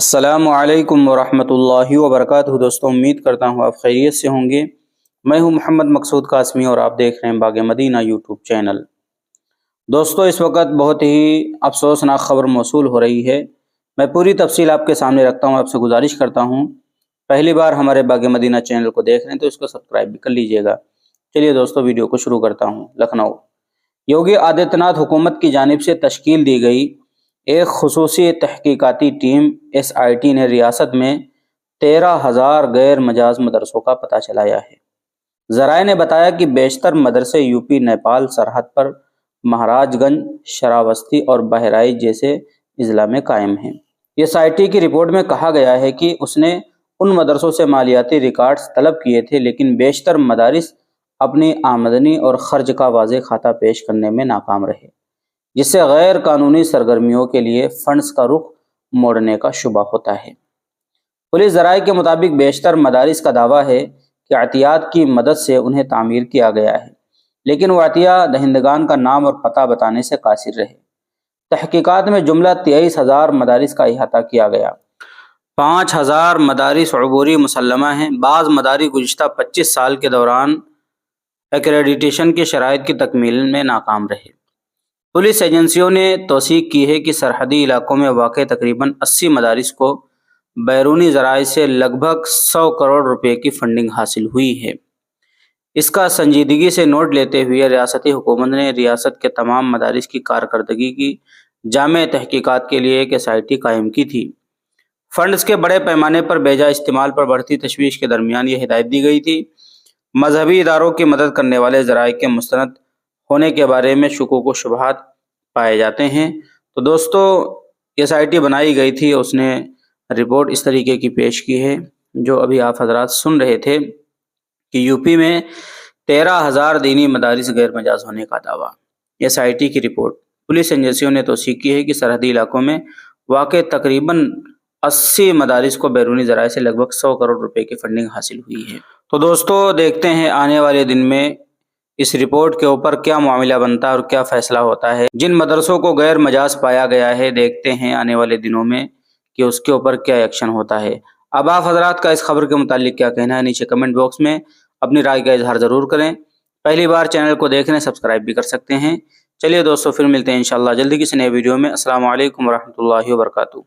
السلام علیکم ورحمۃ اللہ وبرکاتہ دوستوں، امید کرتا ہوں آپ خیریت سے ہوں گے۔ میں ہوں محمد مقصود قاسمی اور آپ دیکھ رہے ہیں باغ مدینہ یوٹیوب چینل۔ دوستوں، اس وقت بہت ہی افسوسناک خبر موصول ہو رہی ہے۔ میں پوری تفصیل آپ کے سامنے رکھتا ہوں، آپ سے گزارش کرتا ہوں پہلی بار ہمارے باغ مدینہ چینل کو دیکھ رہے ہیں تو اس کو سبسکرائب بھی کر لیجئے گا۔ چلیے دوستوں، ویڈیو کو شروع کرتا ہوں۔ لکھنؤ، یوگی آدتیہ ناتھ حکومت کی جانب سے تشکیل دی گئی ایک خصوصی تحقیقاتی ٹیم SIT نے ریاست میں 13,000 غیر مجاز مدرسوں کا پتہ چلایا ہے۔ ذرائع نے بتایا کہ بیشتر مدرسے UP نیپال سرحد پر مہاراج گنج، شراوستی اور بہرائچ جیسے اضلاع میں قائم ہیں۔ SIT کی رپورٹ میں کہا گیا ہے کہ اس نے ان مدرسوں سے مالیاتی ریکارڈز طلب کیے تھے، لیکن بیشتر مدارس اپنی آمدنی اور خرچ کا واضح کھاتہ پیش کرنے میں ناکام رہے، جس سے غیر قانونی سرگرمیوں کے لیے فنڈز کا رخ موڑنے کا شبہ ہوتا ہے۔ پولیس ذرائع کے مطابق بیشتر مدارس کا دعویٰ ہے کہ عطیات کی مدد سے انہیں تعمیر کیا گیا ہے، لیکن وہ عطیہ دہندگان کا نام اور پتہ بتانے سے قاصر رہے۔ تحقیقات میں جملہ 23,000 مدارس کا احاطہ کیا گیا۔ 5,000 مدارس عبوری مسلمہ ہیں۔ بعض مدارس گزشتہ 25 سال کے دوران ایکریڈیٹیشن کی شرائط کی تکمیل میں ناکام رہے۔ پولیس ایجنسیوں نے توثیق کی ہے کہ سرحدی علاقوں میں واقع تقریباً 80 مدارس کو بیرونی ذرائع سے لگ بھگ 100 کروڑ روپے کی فنڈنگ حاصل ہوئی ہے۔ اس کا سنجیدگی سے نوٹ لیتے ہوئے ریاستی حکومت نے ریاست کے تمام مدارس کی کارکردگی کی جامع تحقیقات کے لیے ایک SIT قائم کی تھی۔ فنڈز کے بڑے پیمانے پر بیجا استعمال پر بڑھتی تشویش کے درمیان یہ ہدایت دی گئی تھی۔ مذہبی اداروں کی مدد کرنے والے ذرائع کے مستند ہونے کے بارے میں شکوک و شبہات پائے جاتے ہیں۔ تو دوستو، SIT بنائی گئی تھی، اس نے رپورٹ اس طریقے کی پیش کی ہے جو ابھی آپ حضرات سن رہے تھے کہ UP میں 13,000 دینی مدارس غیر مجاز ہونے کا دعویٰ۔ SIT کی رپورٹ۔ پولیس ایجنسیوں نے توثیق کی ہے کہ سرحدی علاقوں میں واقع تقریباً 80 مدارس کو بیرونی ذرائع سے لگ بھگ 100 کروڑ روپے کی فنڈنگ حاصل ہوئی ہے۔ تو دوستو، دیکھتے ہیں آنے والے دن میں اس رپورٹ کے اوپر کیا معاملہ بنتا ہے اور کیا فیصلہ ہوتا ہے۔ جن مدرسوں کو غیر مجاز پایا گیا ہے، دیکھتے ہیں آنے والے دنوں میں کہ اس کے اوپر کیا ایکشن ہوتا ہے۔ اب آپ حضرات کا اس خبر کے متعلق کیا کہنا ہے، نیچے کمنٹ باکس میں اپنی رائے کا اظہار ضرور کریں۔ پہلی بار چینل کو دیکھ رہے ہیں، سبسکرائب بھی کر سکتے ہیں۔ چلیے دوستو، پھر ملتے ہیں انشاءاللہ جلدی کسی نئے ویڈیو میں۔ السلام علیکم ورحمۃ اللہ وبرکاتہ۔